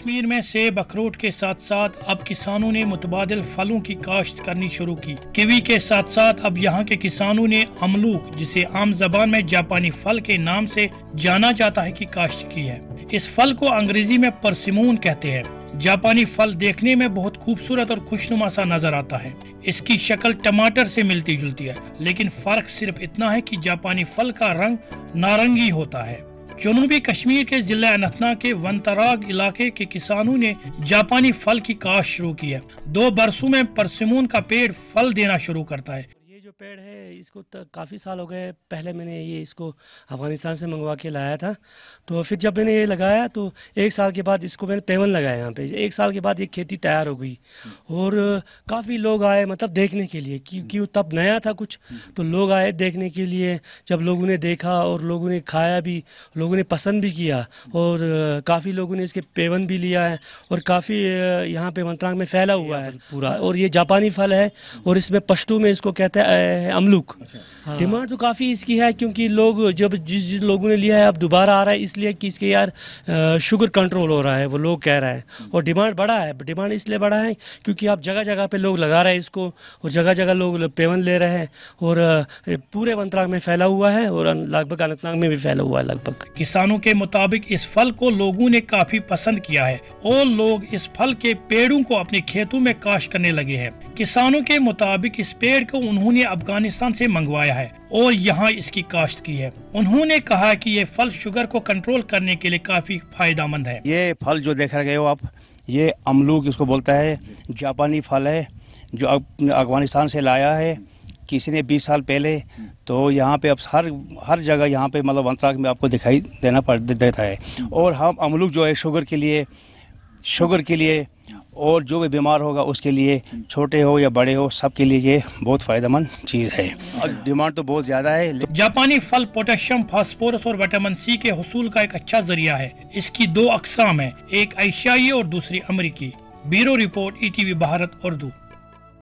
कश्मीर में सेब अखरोट के साथ साथ अब किसानों ने मुतबादिल फलों की काश्त करनी शुरू की। कीवी के साथ साथ अब यहाँ के किसानों ने अमलूक, जिसे आम जबान में जापानी फल के नाम से जाना जाता है, की काश्त की है। इस फल को अंग्रेजी में परसिमोन कहते हैं। जापानी फल देखने में बहुत खूबसूरत और खुशनुमा सा नजर आता है। इसकी शक्ल टमाटर से मिलती जुलती है, लेकिन फर्क सिर्फ इतना है कि जापानी फल का रंग नारंगी होता है। जनूबी कश्मीर के जिला अनंतनाग के वनतराग इलाके के किसानों ने जापानी फल की काश्त शुरू की है। 2 बरसों में परसिमोन का पेड़ फल देना शुरू करता है। ये जो पेड़ है इसको काफ़ी साल हो गए। पहले मैंने इसको अफ़गानिस्तान से मंगवा के लाया था, तो फिर जब मैंने ये लगाया तो 1 साल के बाद इसको मैंने पेवन लगाया यहाँ पे। 1 साल के बाद ये खेती तैयार हो गई और काफ़ी लोग आए, मतलब देखने के लिए, क्योंकि तब नया था कुछ, तो लोग आए देखने के लिए। जब लोगों ने देखा और लोगों ने खाया भी, लोगों ने पसंद भी किया और काफ़ी लोगों ने इसके पेवन भी लिया है और काफ़ी यहाँ पे अनंतनाग में फैला हुआ है पूरा। और ये जापानी फल है और इसमें पश्तो में इसको कहते हैं अमलूक। डिमांड तो काफ़ी इसकी है, क्योंकि लोग जब जिस लोगों ने लिया है अब दोबारा आ रहा है, इसलिए कि इसके यार शुगर कंट्रोल हो रहा है, वो लोग कह रहे हैं। और डिमांड बढ़ा है। डिमांड इसलिए बढ़ा है क्योंकि अब जगह जगह पे लोग लगा रहे हैं इसको और जगह जगह लोग पेवन ले रहे हैं और पूरे अनंतनाग में फैला हुआ है और लगभग अनंतनाग में भी फैला हुआ है लगभग। किसानों के मुताबिक इस फल को लोगों ने काफी पसंद किया है और लोग इस फल के पेड़ों को अपने खेतों में काश्त करने लगे हैं। किसानों के मुताबिक इस पेड़ को उन्होंने अफगानिस्तान से मंगवाया है और यहाँ इसकी काश्त की है। उन्होंने कहा कि ये फल शुगर को कंट्रोल करने के लिए काफी फायदेमंद है। ये फल जो देख रहे हो आप, ये अमलूक इसको बोलता है, जापानी फल है जो अफगानिस्तान से लाया है किसी ने 20 साल पहले। तो यहाँ पे अब हर जगह यहाँ पे मतलब अनंतनाग में आपको दिखाई देता है। और हम अमलूक जो है शुगर के लिए और जो भी बीमार होगा उसके लिए, छोटे हो या बड़े हो, सबके लिए ये बहुत फ़ायदेमंद चीज़ है। और डिमांड तो बहुत ज़्यादा है। जापानी फल पोटेशियम, फास्फोरस और विटामिन सी के हुसूल का एक अच्छा जरिया है। इसकी 2 अक़साम है, एक एशियाई और दूसरी अमेरिकी। Bureau report, ETV Bharat Urdu.